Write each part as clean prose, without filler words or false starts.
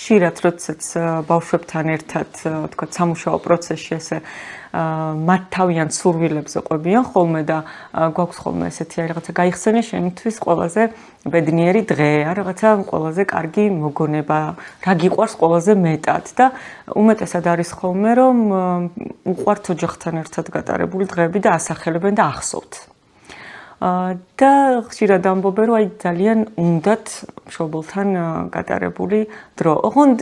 ხშირად როდესაც ბავშვებთან ერთად თქვა სამუშაო პროცესში ესე მათ თავიანთ სურვილებზე ყვებიან ხოლმე და გვაქვს ხოლმე ესეთი რაღაცა გაიხსენე შენთვის ყველაზე ბედნიერი დღე, რაღაცა ყველაზე კარგი მოგონება, რა გიყვარს ყველაზე მეტად და უმეტესად არის ხოლმე რომ უყვართ ოჯახთან ერთად გატარებული დღეები და ასახელებენ და ახსოვთ. და ხშირად ამბობენ რომ აი ძალიან უნდათ მშობელთან გატარებული დრო. ოღონდ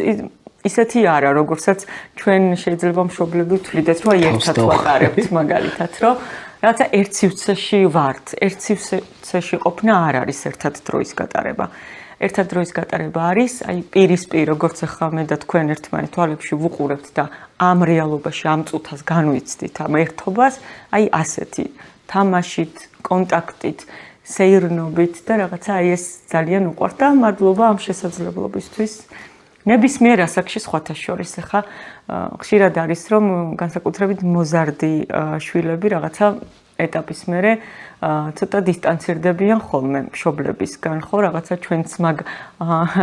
ისეთი არა, როგორცაც ჩვენ შეიძლება მშობლები ვთვლიდეთ, რომ აი ერთად ვატარებთ მაგალითად, რომ რაღაცა ერთ სივრცეში ვართ, ერთ სივრცეში ყოფნა არ არის ერთად დროის გატარება. ერთად დროის გატარება არის, აი პირისპირ, როგორც ახლა მე და თქვენ ერთმანეთ თვალებში ვუყურებთ და ამ რეალობაში ამ წუთას განვიცდით ამ ერთობას, აი ასეთი თამაშით, კონტაქტით, სეირნობით და რაღაცა აი ეს ძალიან უყვართ და მადლობა ამ შესაძლებლობისთვის. ნებისმიერ ასაკში სხვათა შორის ახლა ხშირად არის რომ განსაკუთრებით მოზარდი შვილები რაღაცა ეტაპის მერე ცოტა დისტანცირდებიან ხოლმე მშობლებისგან, ხო რაღაცა ჩვენც მაგ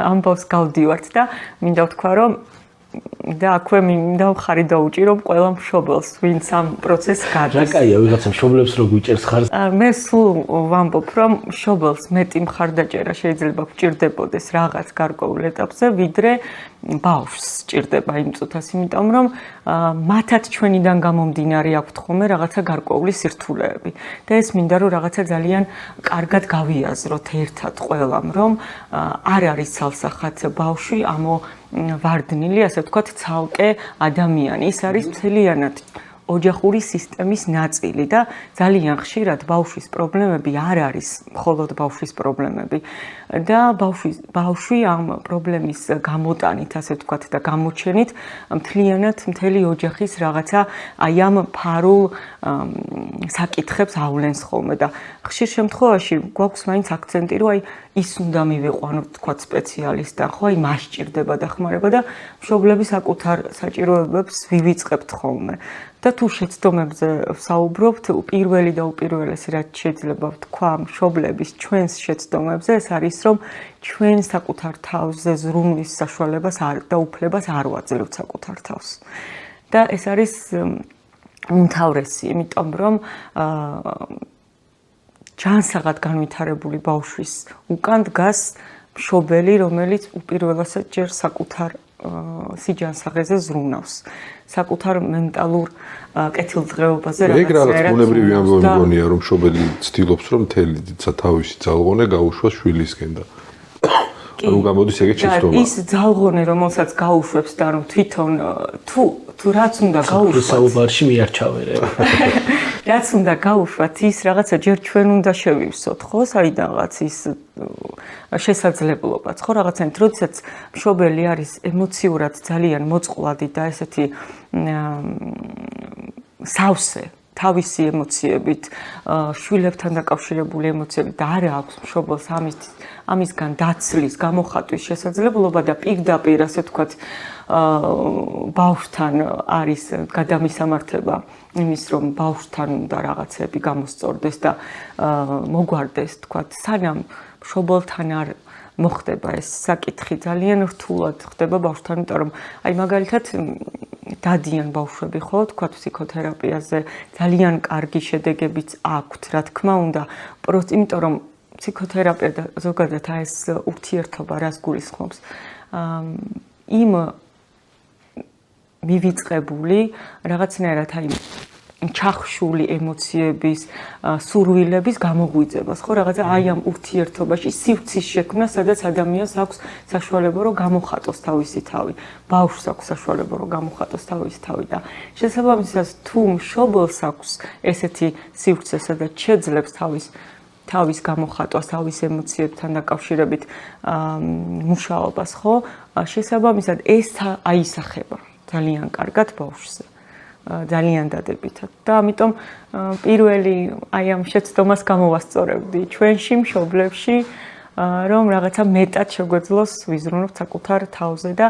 ამბავს გავდივართ და მინდა ვთქვა რომ და აქვე მინდა მხარი დაუჭირო ყველა მშობელს, ვინც ამ პროცესს გადის. რა კაია, ვიღაცა მშობლებს რო გვიჭერს ხარს. მე სულ ვამბობ, რომ მშობელს მეტი მხარდაჭერა შეიძლება გვჭირდებოდეს რაღაც გარკვეულ ეტაპზე, ვიდრე ბავშვს სჭირდება იმ წუთას, იმიტომ რომ მათაც ჩვენიდან გამომდინარე აქვთ ხოლმე რაღაცა გარკვეული სირთულეები. და ეს მინდა რომ რაღაცა ძალიან კარგად გავიაზროთ ერთად ყველამ, რომ არ არის ცალსახად ბავშვი ვარდნილი, ასე ვთქვათ, ცალკე ადამიანი. ის არის მთლიანად ოჯახური სისტემის ნაწილი და ძალიან ხშირად ბავშვის პრობლემები არ არის მხოლოდ ბავშვის პრობლემები და ბავშვი ამ პრობლემის გამოტანით, ასე ვთქვათ, და გამოჩენით მთლიანად მთელი ოჯახის რაღაცა აი ამ ფარულ საკითხებს ავლენს ხოლმე და ხშირ შემთხვევაში გვაქვს მაინც აქცენტი, რომ აი ის უნდა მივიყვანოთ, თქვათ, სპეციალისტთან, ხო, აი მას ჭირდება დახმარება და მშობლები საკუთარ საჭიროებებს ვივიწყებთ ხოლმე. და თუ შეცდომებზე ვსაუბრობთ, პირველი და უპირველესი რაც შეიძლება ვთქვა მშობლების ჩვენს შეცდომებზე, ეს არის რომ ჩვენ საკუთარ თავზე ზრუნვის საშუალებას და უფლებას არ ვაძლევთ საკუთარ თავს. და ეს არის უმთავრესი, იმიტომ რომ ჯანსაღად განვითარებული ბავშვის უკან დგას მშობელი, რომელიც უპირველესად ჯერ საკუთარ სიჯანსაღეზე ზრუნავს, საკუთარ მენტალურ კეთილდღეობაზე ეგ რაღაც ბუნებრივი ამბავი მგონია, რომ მშობელი ცდილობს, რომ მთელი თავისი ძალღონე გაუშვას შვილისკენ და რომ გამოდის ეგეთ შეცდომა. ის ძალღონე, რომელსაც გაუშვებს და რომ თვითონ თუ რაც უნდა გაუშვათ, საუბარში მიარჩავერე. რაც უნდა გაუშვათ, ის რაღაცა ჯერ ჩვენ უნდა შევივსოთ, ხო, საიდანღაც ის შესაძლებლობაც, ხო, რაღაცნაირად, როდესაც მშობელი არის ემოციურად ძალიან მოწყვლადი და ესეთი სავსე თავისი ემოციებით, შვილებთან დაკავშირებული ემოციებით და არ აქვს მშობელს ამისგან დაცლის, გამოხატვის შესაძლებლობა და პირდაპირ, ასე ვთქვათ, ბავშვთან არის გადამისამართება იმის, რომ ბავშვთან უნდა რაღაცები გამოსწორდეს და მოგვარდეს, ვთქვათ, სანამ მშობელთან არ მოხდება ეს საკითხი, ძალიან რთულად ხდება ბავშვთან, იმიტომ რომ აი მაგალითად დადიან ბავშვები, ხო, თქვა ფსიქოთერაპიაზე, ძალიან კარგი შედეგებიც აქვთ, რა თქმა უნდა, იმიტომ რომ ფსიქოთერაპია და ზოგადად ეს ურთიერთობა რას გულისხმობს, იმ მივიწყებული რაღაცნაირად აი ჩახშული ემოციების, სურვილების გამოღვიძებას, ხო, რაღაცა აი ამ ურთიერთობაში სივრცის შექმნა, სადაც ადამიანს აქვს საშუალება, რომ გამოხატოს თავისი თავი, ბავშვს აქვს საშუალება, რომ გამოხატოს თავისი თავი და შესაბამისად, თუ მშობელს აქვს ესეთი სივრცე, სადაც შეძლებს თავის გამოხატვას, თავის ემოციებთან დაკავშირებით მუშაობას, ხო, შესაბამისად, ეს აისახება ძალიან კარგად ბავშვზე. ძალიან დადებითად და ამიტომ პირველი აი ამ შეცდომას გამოვასწორებდი ჩვენში მშობლებში, რომ რაღაცა მეტად შეგვეძლოს ვიზრუნოთ საკუთარ თავზე და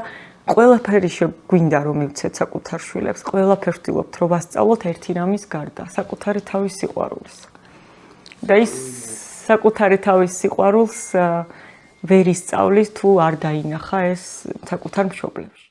ყველაფერი გვინდა რომ მივცეთ საკუთარ შვილებს, ყველაფერს ვთქვით რომ ვასწავლოთ ერთი რამის გარდა, საკუთარი თავის სიყვარულის. და ის საკუთარი თავის სიყვარულს ვერ ისწავლის თუ არ დაინახა ეს საკუთარ მშობლებში.